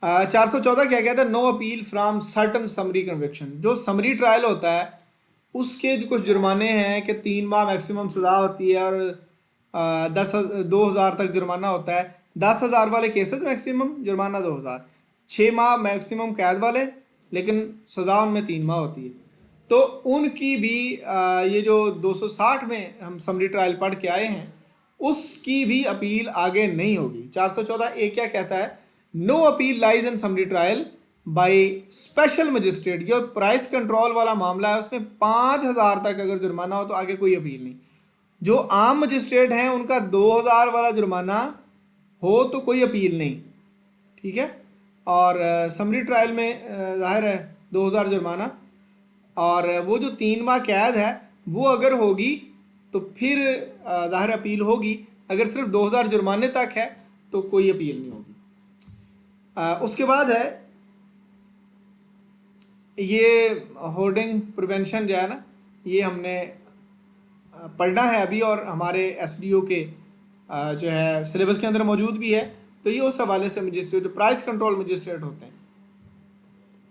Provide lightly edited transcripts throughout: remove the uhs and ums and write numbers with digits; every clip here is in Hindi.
414 क्या कहता है, no appeal from certain summary conviction. जो समरी ट्रायल होता है उसके जो कुछ जुर्माने हैं कि 3 माह मैक्सिमम सज़ा होती है और 2,000 तक जुर्माना होता है। 10,000 वाले केसेस मैक्सिमम जुर्माना 2,000, 6 माह मैक्सिमम कैद वाले, लेकिन सज़ा उनमें 3 माह होती है। तो उनकी भी ये जो 260 में हम समरी ट्रायल पढ़ के आए हैं उसकी भी अपील आगे नहीं होगी। 414 ए क्या कहता है, no appeal lies in summary trial by special magistrate. जो प्राइस कंट्रोल वाला मामला है उसमें 5,000 तक अगर जुर्माना हो तो आगे कोई अपील नहीं। जो आम मजिस्ट्रेट हैं उनका 2,000 वाला जुर्माना हो तो कोई अपील नहीं, ठीक है। और समरी ट्रायल में जाहिर है 2,000 जुर्माना, और वो जो 3 माह कैद है वो अगर होगी तो फिर जाहिर अपील होगी। अगर सिर्फ 2,000 जुर्माने तक है तो कोई अपील नहीं होगी। उसके बाद है ये होर्डिंग प्रिवेंशन जो है ना, ये हमने पढ़ना है अभी, और हमारे एसडीओ के जो है सिलेबस के अंदर मौजूद भी है। तो ये उस हवाले से मजिस्ट्रेट, जो प्राइस कंट्रोल मजिस्ट्रेट होते हैं,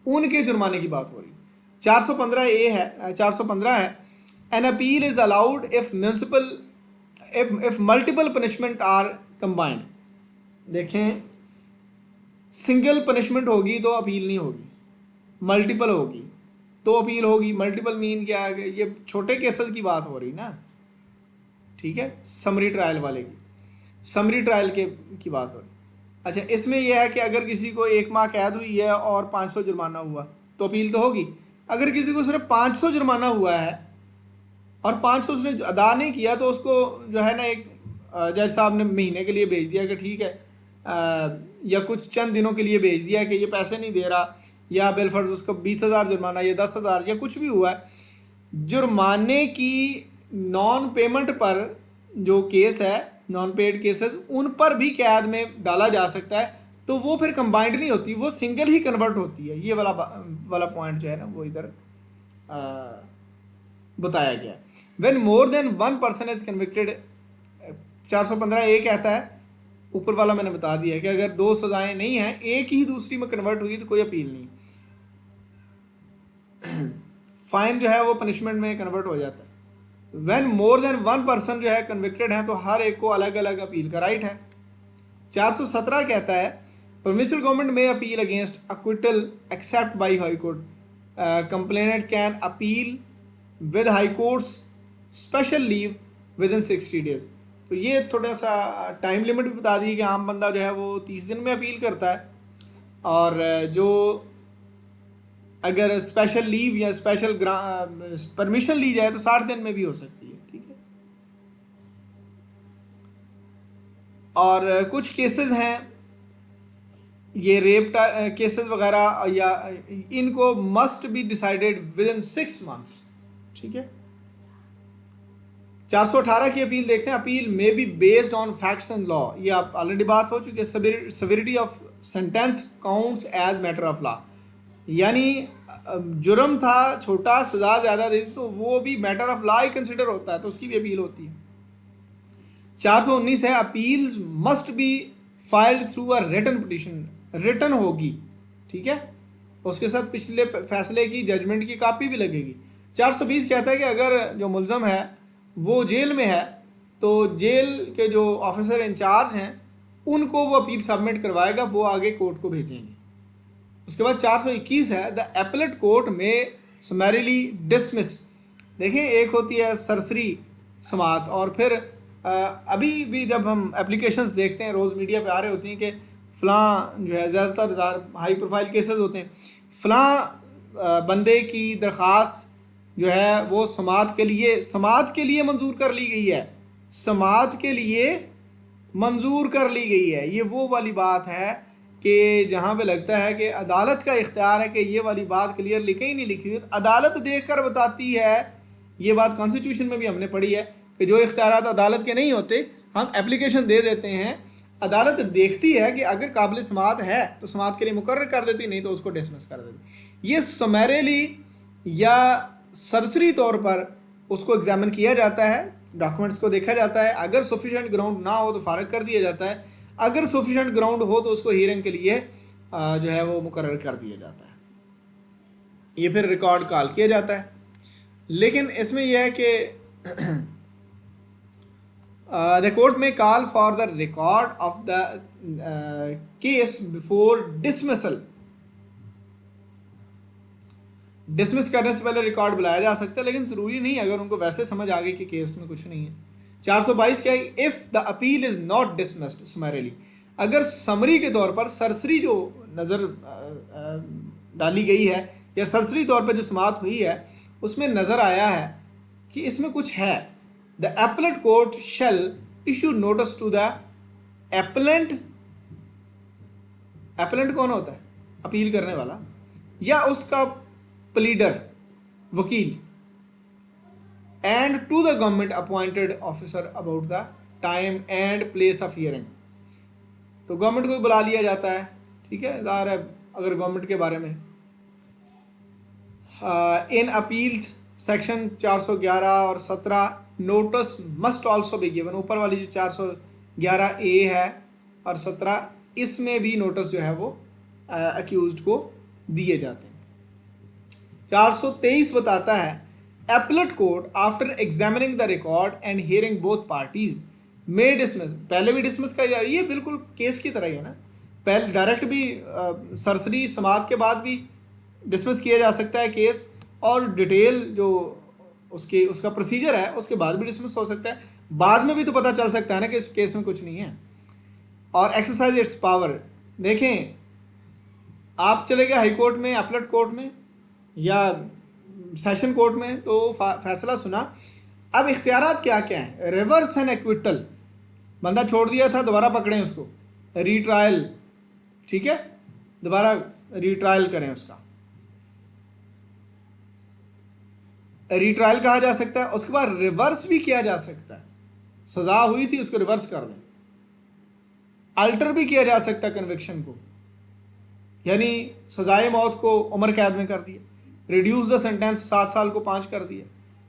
उनके जुर्माने की बात हो रही है। 415 ए है, 415 है, an appeal is allowed if multiple punishment are combined. देखें, सिंगल पनिशमेंट होगी तो अपील नहीं होगी, मल्टीपल होगी तो अपील होगी। मल्टीपल मीन क्या है, ये छोटे केसेस की बात हो रही ना, ठीक है, समरी ट्रायल वाले की, समरी ट्रायल की बात हो रही। अच्छा, इसमें यह है कि अगर किसी को 1 माह कैद हुई है और 500 जुर्माना हुआ तो अपील तो होगी। अगर किसी को सिर्फ 500 जुर्माना हुआ है और 500 उसने अदा नहीं किया तो उसको जो है ना एक जज साहब ने महीने के लिए भेज दिया कि ठीक है, या कुछ चंद दिनों के लिए भेज दिया कि ये पैसे नहीं दे रहा, या बिलफर्ज उसको 20,000 जुर्माना या 10,000 या कुछ भी हुआ है, जुर्माने की नॉन पेमेंट पर जो केस है, नॉन पेड केसेस, उन पर भी कैद में डाला जा सकता है। तो वो फिर कंबाइंड नहीं होती, वो सिंगल ही कन्वर्ट होती है। ये वाला पॉइंट जो है ना वो इधर बताया गया। When more than one person is convicted, 415 ए कहता है, ऊपर वाला मैंने बता दिया कि अगर 2 सजाएं नहीं हैं, एक ही दूसरी में कन्वर्ट हुई तो कोई अपील नहीं। फाइन जो है वो पनिशमेंट में कन्वर्ट हो जाता है। When more than one person जो है कन्विक्टेड है तो हर एक को अलग अलग अपील का राइट है। 417 कहता है, परमिसिबल गवर्नमेंट में appeal against acquittal except by high court, complainant can appeal with high courts special leave within 60 days. तो ये थोड़ा सा टाइम लिमिट भी बता दी कि आम बंदा जो है वो 30 दिन में अपील करता है, और जो अगर स्पेशल लीव या स्पेशल परमिशन ली जाए तो 60 दिन में भी हो सकती है, ठीक है। और कुछ केसेस हैं ये रेप केसेस वगैरह, या इनको must be decided within 6 months, ठीक है। 418 की अपील देखते हैं, appeal may be based on facts and law. ये आप ऑलरेडी बात हो चुकी है। Severity of sentence counts as matter of law, यानी जुर्म था छोटा, सजा ज़्यादा दे दी तो वो भी matter of law he consider होता है, तो उसकी भी अपील होती है। 419 है, appeals must be filed through a written petition. Written होगी, ठीक है, उसके साथ पिछले फैसले की, जजमेंट की कॉपी भी लगेगी। 420 कहता है कि अगर जो मुल्ज़म है वो जेल में है तो जेल के जो ऑफिसर इंचार्ज हैं उनको वो अपील सबमिट करवाएगा, वो आगे कोर्ट को भेजेंगे। उसके बाद 421 है, द एपलेट कोर्ट में समरीली डिसमिस। देखें, एक होती है सरसरी समात, और फिर अभी भी जब हम एप्लीकेशंस देखते हैं, रोज़ मीडिया पे आ रहे होती हैं कि फ़लाँ जो है, ज़्यादातर हाई प्रोफाइल केसेस होते हैं, फ़लाँ बंदे की दरख्वास्त जो है वो समात के लिए मंजूर कर ली गई है, समात के लिए मंजूर कर ली गई है। ये वो वाली बात है कि जहाँ पे लगता है कि अदालत का इख्तियार है कि ये वाली बात क्लियर लिखी ही नहीं लिखी हुई, अदालत देख कर बताती है। ये बात कॉन्स्टिट्यूशन में भी हमने पढ़ी है कि जो इख्तियारात अदालत के नहीं होते, हम एप्लीकेशन दे देते हैं, अदालत देखती है कि अगर काबिल समात है तो समात के लिए मुकर्रर कर देती, नहीं तो उसको डिसमिस कर देती। ये समरेली या सरसरी तौर पर उसको एग्जामिन किया जाता है, डॉक्यूमेंट्स को देखा जाता है, अगर सफिशिएंट ग्राउंड ना हो तो फारग कर दिया जाता है, अगर सफिशिएंट ग्राउंड हो तो उसको हियरिंग के लिए जो है वो मुकर्रर कर दिया जाता है। ये फिर रिकॉर्ड कॉल किया जाता है। लेकिन इसमें यह है कि the court may call for the record of the case before dismissal. Dismiss करने से पहले रिकॉर्ड बुलाया जा सकता है, लेकिन ज़रूरी नहीं अगर उनको वैसे समझ आ गई कि केस में कुछ नहीं है। 422 क्या है? If the appeal is not dismissed summarily, अगर समरी के तौर पर सरसरी जो नज़र डाली गई है या सरसरी तौर पर जो समाअत हुई है उसमें नज़र आया है कि इसमें कुछ है, the appellate court shall issue notice to the appellant. Appellant कौन होता है? अपील करने वाला या उसका प्लीडर, वकील, and to the government appointed officer about the time and place of hearing. तो गवर्नमेंट को भी बुला लिया जाता है, ठीक है, ज़ाहिर है अगर गवर्नमेंट के बारे में। इन अपील्स सेक्शन 411 और 17 notice must also be given. ऊपर वाली जो 411A है और 17, इसमें भी नोटिस जो है वो अक्यूज्ड को दिए जाते हैं। 423 बताता है appellate court after examining the record and hearing both parties may dismiss. पहले भी डिसमिस कर जाए, ये बिल्कुल केस की तरह ही है ना। पहले डायरेक्ट भी सरसरी समाअत के बाद भी डिसमिस किया जा सकता है केस, और डिटेल जो उसका प्रोसीजर है उसके बाद भी डिसमिस हो सकता है। बाद में भी तो पता चल सकता है ना कि इस केस में कुछ नहीं है। और एक्सरसाइज इट्स पावर, देखें आप चले गए हाई कोर्ट में, अपीलेट कोर्ट में या सेशन कोर्ट में, तो फैसला सुना। अब इख्तियारात क्या क्या हैं? रिवर्स एंड एक्विटल, बंदा छोड़ दिया था, दोबारा पकड़ें उसको, रीट्रायल, ठीक है, दोबारा रीट्रायल करें, उसका रीट्रायल कहा जा सकता है। उसके बाद रिवर्स भी किया जा सकता है, सजा हुई थी उसको रिवर्स कर दें। अल्टर भी किया जा सकता है कन्विक्शन को, यानी सजाए मौत को उम्र कैद में कर दिया, रिड्यूस द सेंटेंस 7 साल को 5 कर दिया,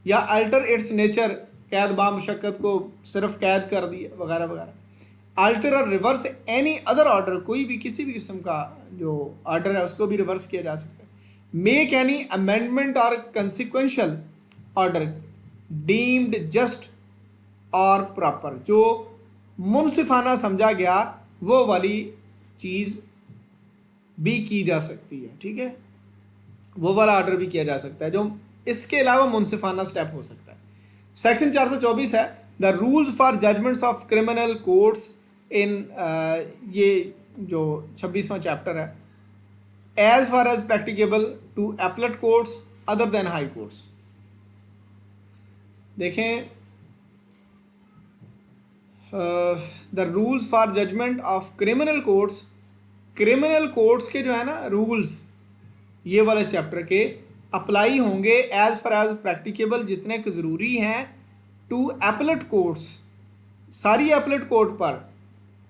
या अल्टर इट्स नेचर, कैद बामुशक्कत को सिर्फ कैद कर दिया, वगैरह वगैरह। अल्टर और रिवर्स एनी अदर ऑर्डर, कोई भी किसी भी किस्म का जो ऑर्डर है उसको भी रिवर्स किया जा सकता है। मेक एनी अमेंडमेंट और कंसिक्वेंशियल ऑर्डर डीम्ड जस्ट और प्रॉपर, जो मुनसिफाना समझा गया वो वाली चीज़ भी की जा सकती है, ठीक है, वो वाला ऑर्डर भी किया जा सकता है जो इसके अलावा मुनसिफाना स्टेप हो सकता है। सेक्शन 424 है the rules for judgments of criminal courts in, ये जो 26वां चैप्टर है, as far as practicable to appellate courts other than high courts. देखें the rules for judgment of criminal courts, criminal courts के जो है ना रूल्स, ये वाले चैप्टर के अप्लाई होंगे एज फार एज प्रैक्टिकेबल, जितने के ज़रूरी हैं, टू एपलेट कोर्ट्स, सारी एपलेट कोर्ट पर,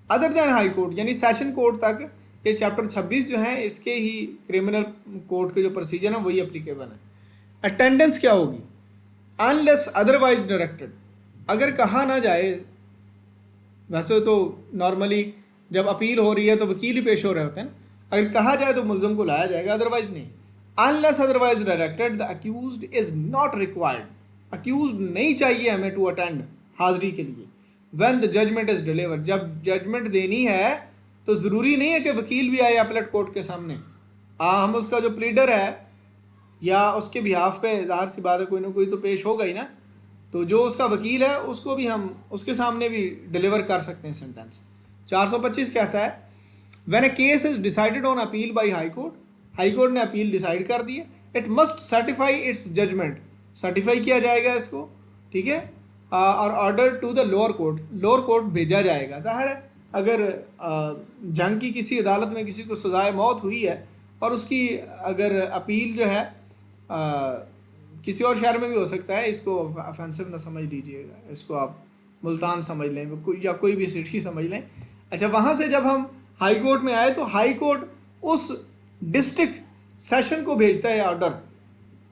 अदर देन हाई कोर्ट यानी सेशन कोर्ट तक। ये चैप्टर 26 जो है इसके ही क्रिमिनल कोर्ट के जो प्रोसीजर हैं वही अप्लीकेबल है। अटेंडेंस क्या होगी? अनलेस अदरवाइज डायरेक्टेड, अगर कहा ना जाए, वैसे तो नॉर्मली जब अपील हो रही है तो वकील ही पेश हो रहे होते हैं ना, अगर कहा जाए तो मुलजम को लाया जाएगा, अदरवाइज नहीं। Unless otherwise directed the accused is not required, accused नहीं चाहिए हमें टू अटेंड, हाजिरी के लिए। When the judgment is delivered, जब जजमेंट देनी है तो ज़रूरी नहीं है कि वकील भी आए अपीलेट कोर्ट के सामने। हम उसका जो प्लीडर है या उसके बिहाफ पे ज़ाहिर सी बात है कोई ना कोई तो पेश होगा ही ना, तो जो उसका वकील है उसको भी हम उसके सामने भी डिलीवर कर सकते हैं सेंटेंस। 425 कहता है when a case is decided on appeal by high court, high court ने अपील डिसाइड कर दी है, it must certify its judgment, certify किया जाएगा इसको, ठीक है, और order to the lower court, lower court भेजा जाएगा। ज़ाहिर है अगर जंग की किसी अदालत में किसी को सजाए मौत हुई है और उसकी अगर अपील जो है किसी और शहर में भी हो सकता है, इसको ऑफेंसिव ना समझ लीजिएगा, इसको आप मुल्तान समझ लें या कोई भी सिटी समझ लें। अच्छा, वहाँ से जब हम हाई कोर्ट में आए तो हाई कोर्ट उस डिस्ट्रिक्ट सेशन को भेजता है ऑर्डर,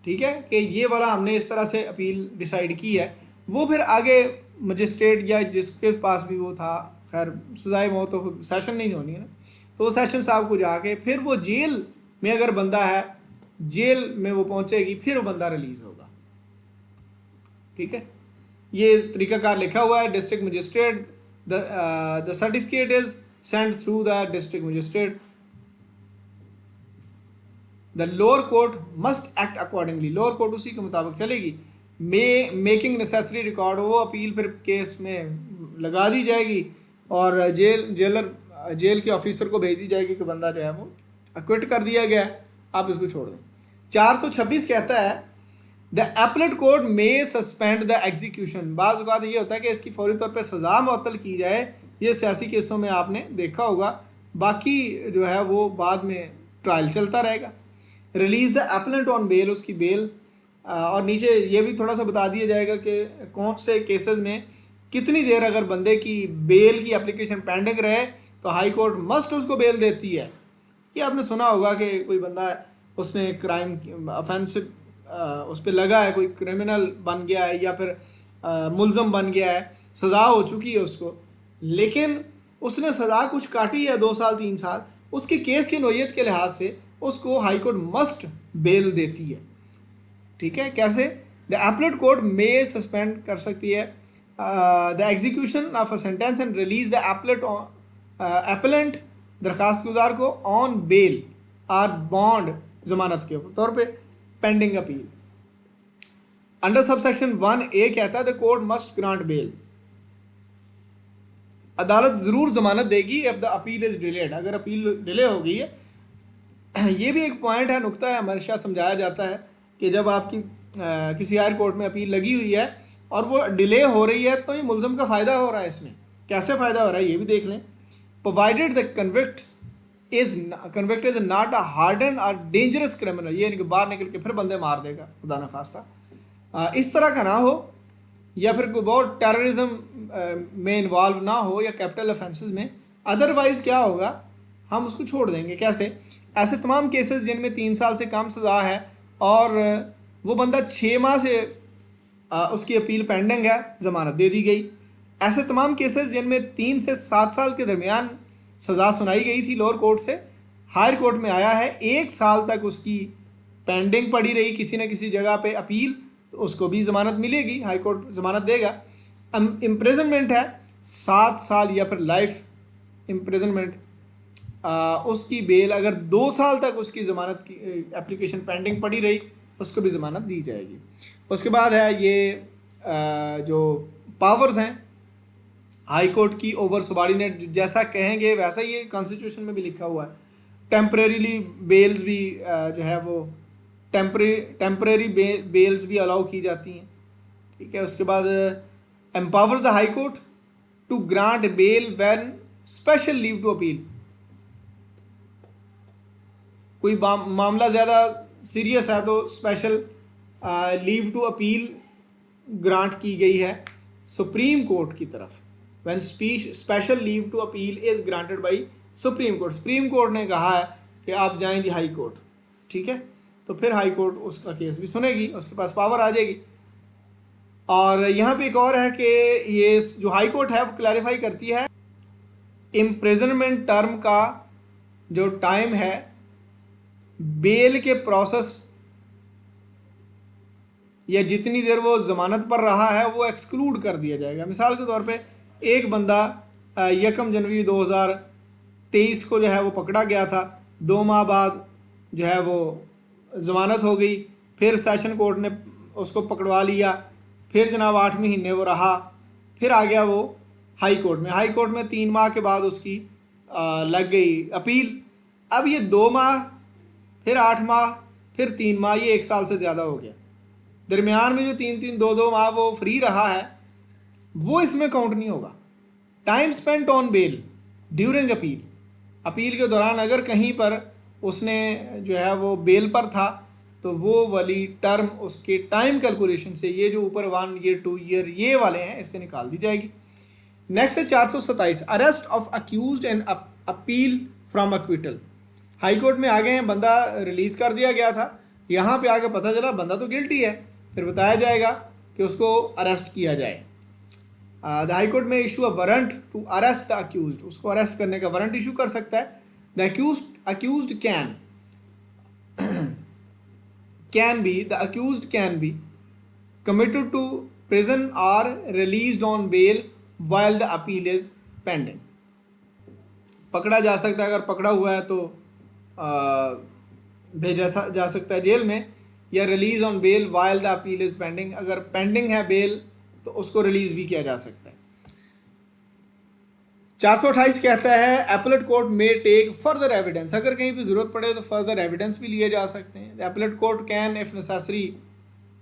ठीक है, कि ये वाला हमने इस तरह से अपील डिसाइड की है। वो फिर आगे मजिस्ट्रेट या जिसके पास भी वो था, खैर सजाए मौत तो सेशन नहीं होनी है ना, तो वो सेशन साहब को जाके फिर वो जेल में अगर बंदा है, जेल में वो पहुंचेगी, फिर वो बंदा रिलीज होगा। ठीक है, ये तरीकाकार लिखा हुआ है। District magistrate, the certificate is send through the district magistrate, the lower court must act accordingly, lower court उसी के मुताबिक चलेगी। मेकिंग नेसेसरी रिकॉर्ड, वो अपील फिर केस में लगा दी जाएगी और जेल के ऑफिसर को भेज दी जाएगी कि बंदा जो है वो अक्विट कर दिया गया है, आप इसको छोड़ दें। 426 कहता है द एपलेट कोर्ट में सस्पेंड द एग्जीक्यूशन। बाज़ औक़ात ये होता है कि इसकी फौरी तौर पे सज़ा मुअत्तल की जाए, ये सियासी केसों में आपने देखा होगा, बाकी जो है वो बाद में ट्रायल चलता रहेगा। Release the appellant on bail, उसकी बेल, और नीचे ये भी थोड़ा सा बता दिया जाएगा कि कौन से केसेस में कितनी देर अगर बंदे की बेल की एप्लीकेशन पेंडिंग रहे तो हाई कोर्ट मस्ट उसको बेल देती है। ये आपने सुना होगा कि कोई बंदा उसने क्राइम ऑफेंसिव उस पर लगा है, कोई क्रिमिनल बन गया है या फिर मुलजम बन गया है, सज़ा हो चुकी है उसको, लेकिन उसने सज़ा कुछ काटी है 2 साल 3 साल, उसके केस की नोयत के लिहाज से उसको हाई कोर्ट मस्ट बेल देती है। ठीक है, कैसे? द एपलेट कोर्ट में सस्पेंड कर सकती है the execution of a sentence and release the appellant, दरखास्त गुजार को, ऑन बेल और बॉन्ड, जमानत के तौर पे, pending appeal. Under subsection 1A कहता है the court must grant bell, अदालत जरूर जमानत देगी if the appeal is delayed, अगर अपील डिले हो गई है। ये भी एक पॉइंट है, नुक्ता है, हमेशा समझाया जाता है कि जब आपकी किसी हायर कोर्ट में अपील लगी हुई है और वो डिले हो रही है तो ये मुलजम का फ़ायदा हो रहा है। इसमें कैसे फ़ायदा हो रहा है ये भी देख लें। Provided the convict is not a harden और डेंजरस क्रिमिनल, ये बाहर निकल के फिर बंदे मार देगा, खुदा न खास्ता इस तरह का ना हो, या फिर कोई बहुत टेररिज्म में इन्वॉल्व ना हो या कैपिटल ऑफेंसेस में, अदरवाइज़ क्या होगा, हम उसको छोड़ देंगे। कैसे? ऐसे तमाम केसेस जिनमें 3 साल से कम सज़ा है और वो बंदा 6 माह से उसकी अपील पेंडिंग है, ज़मानत दे दी गई। ऐसे तमाम केसेस जिनमें 3 से 7 साल के दरमियान सज़ा सुनाई गई थी लोअर कोर्ट से, हायर कोर्ट में आया है, 1 साल तक उसकी पेंडिंग पड़ी रही किसी न किसी जगह पे अपील, तो उसको भी ज़मानत मिलेगी, हाई कोर्ट ज़मानत देगा। इम्प्रिजनमेंट है 7 साल या फिर लाइफ इम्प्रिजनमेंट, उसकी बेल अगर 2 साल तक उसकी ज़मानत की एप्लीकेशन पेंडिंग पड़ी रही, उसको भी ज़मानत दी जाएगी। उसके बाद है ये जो पावर्स हैं हाई कोर्ट की ओवर सबॉर्डिनेट, जैसा कहेंगे वैसा ही कॉन्स्टिट्यूशन में भी लिखा हुआ है। टेम्परेरीली बेल्स भी जो है वो टेम्परेरी बेल्स भी अलाउ की जाती हैं। ठीक है, उसके बाद empowers the high court to grant bail when special leave to appeal, कोई मामला ज़्यादा सीरियस है तो special leave to appeal grant की गई है सुप्रीम कोर्ट की तरफ। When special leave to appeal is granted by supreme court, supreme court ने कहा है कि आप जाएंगे हाई कोर्ट, ठीक है, तो फिर हाई कोर्ट उसका केस भी सुनेगी, उसके पास पावर आ जाएगी। और यहाँ पे एक और है कि ये जो हाई कोर्ट है वो क्लैरिफाई करती है इम्प्रिजनमेंट टर्म का जो टाइम है बेल के प्रोसेस या जितनी देर वो ज़मानत पर रहा है वो एक्सक्लूड कर दिया जाएगा। मिसाल के तौर पे एक बंदा 1 जनवरी 2023 को जो है वो पकड़ा गया था, 2 माह बाद जो है वो ज़मानत हो गई, फिर सेशन कोर्ट ने उसको पकड़वा लिया, फिर जनाब 8 महीने वो रहा, फिर आ गया वो हाई कोर्ट में, हाई कोर्ट में 3 माह के बाद उसकी लग गई अपील। अब ये 2 माह, फिर 8 माह, फिर 3 माह, ये 1 साल से ज़्यादा हो गया। दरमियान में जो 3-3, 2-2 माह वो फ्री रहा है वो इसमें काउंट नहीं होगा। Time spent on bail during appeal, appeal के दौरान अगर कहीं पर उसने जो है वो बेल पर था तो वो वाली टर्म उसके टाइम कैलकुलेशन से, ये जो ऊपर 1 ईयर 2 ईयर ये वाले हैं, इससे निकाल दी जाएगी। नेक्स्ट है 427 arrest of accused and appeal from acquittal. High court में आ गए हैं, बंदा रिलीज़ कर दिया गया था, यहाँ पे आके पता चला बंदा तो गिल्टी है, फिर बताया जाएगा कि उसको अरेस्ट किया जाए। द हाई कोर्ट में issue a warrant to arrest the accused, उसको अरेस्ट करने का वारंट इशू कर सकता है the accused can be committed to prison or released on bail while the appeal is pending. पकड़ा जा सकता है, अगर पकड़ा हुआ है तो भेजा जा सकता है जेल में, या release on bail while the appeal is pending, अगर पेंडिंग है बेल तो उसको रिलीज भी किया जा सकता है। 428 कहता है एपलेट कोर्ट में टेक फर्दर एविडेंस, अगर कहीं पे ज़रूरत पड़े तो फर्दर एविडेंस भी लिए जा सकते हैं। The appellate court can if necessary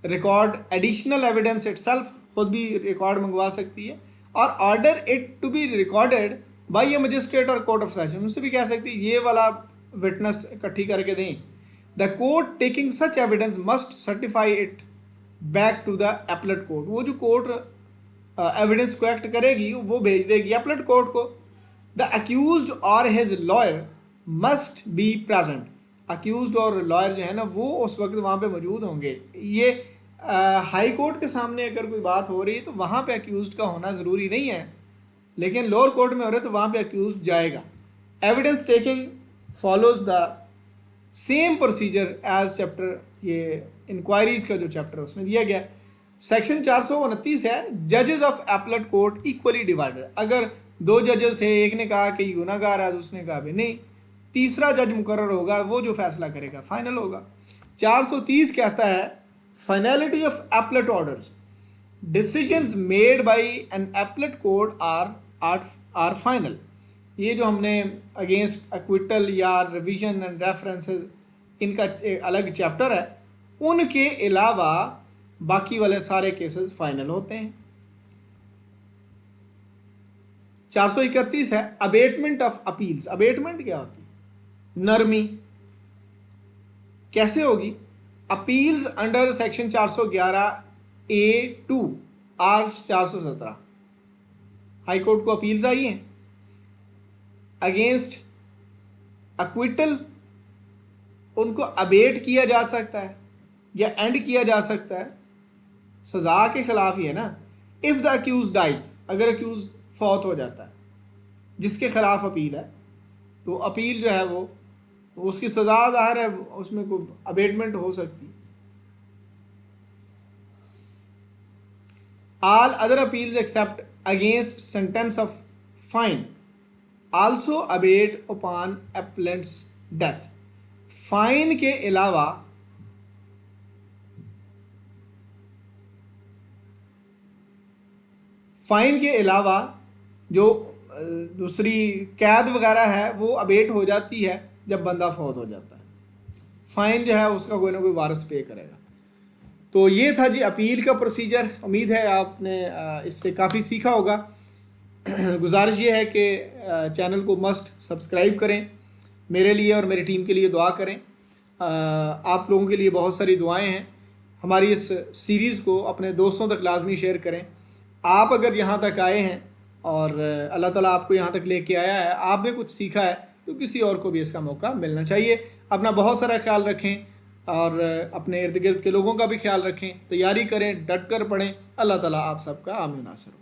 record additional evidence itself, खुद भी रिकॉर्ड मंगवा सकती है, और order it to be recorded by a magistrate और कोर्ट ऑफ सेशन, उनसे भी कह सकती है ये वाला विटनेस इकट्ठी करके दें। The court taking such evidence must certify it back to the appellate court, वो जो कोर्ट एविडेंस को एक्ट करेगी वो भेज देगी एपलेट कोर्ट को। द अक्यूज्ड और his lawyer must be present, accused और लॉयर जो है ना वो उस वक्त वहाँ पे मौजूद होंगे। ये हाई कोर्ट के सामने अगर कोई बात हो रही है तो वहाँ पे अक्यूज्ड का होना ज़रूरी नहीं है, लेकिन लोअर कोर्ट में हो रहा है तो वहाँ पे अक्यूज्ड जाएगा। Evidence taking follows the same procedure as chapter, ये इंक्वायरीज का जो चैप्टर उसमें दिया गया। सेक्शन 429 है जजेस of appellate court equally divided, अगर दो जजेस थे, एक ने कहा कि गुनाहगार है, दूसरे ने कहा भी नहीं, तीसरा जज मुकर्रर होगा, वो जो फैसला करेगा फाइनल होगा। 430 कहता है finality of appellate orders, decisions made by an appellate court are final, ये जो हमने अगेंस्ट एक्विटल या रिवीजन एंड रेफरेंसेस इनका अलग चैप्टर है, उनके अलावा बाकी वाले सारे केसेस फाइनल होते हैं। 431 है अबेटमेंट ऑफ अपील्स, अबेटमेंट क्या होती है? नरमी। कैसे होगी? Appeals under section 411A2 or 417, high court को अपील्स आई हैं अगेंस्ट एक्विटल, उनको अबेट किया जा सकता है या एंड किया जा सकता है, सजा के खिलाफ ही है ना। इफ द अक्यूज डाइज, अगर अक्यूज फौत हो जाता है जिसके खिलाफ अपील है, तो अपील जो है वो उसकी सजा ज़ाहिर है उसमें कोई अबेटमेंट हो सकती है। All other appeals except against sentence of fine also abate upon appellant's death, fine के अलावा जो दूसरी कैद वगैरह है वो अबेट हो जाती है जब बंदा फौत हो जाता है, फ़ाइन जो है उसका कोई ना कोई वारिस पे करेगा। तो ये था जी अपील का प्रोसीजर, उम्मीद है आपने इससे काफ़ी सीखा होगा। गुजारिश ये है कि चैनल को मस्ट सब्सक्राइब करें, मेरे लिए और मेरी टीम के लिए दुआ करें। आप लोगों के लिए बहुत सारी दुआएं हैं। हमारी इस सीरीज़ को अपने दोस्तों तक लाजमी शेयर करें। आप अगर यहाँ तक आए हैं और अल्लाह ताला आपको यहाँ तक लेके आया है, आपने कुछ सीखा है, तो किसी और को भी इसका मौका मिलना चाहिए। अपना बहुत सारा ख्याल रखें और अपने इर्द गिर्द के लोगों का भी ख्याल रखें, तैयारी करें, डट कर पढ़ें। अल्लाह ताला आप सबका आमीन नासिर।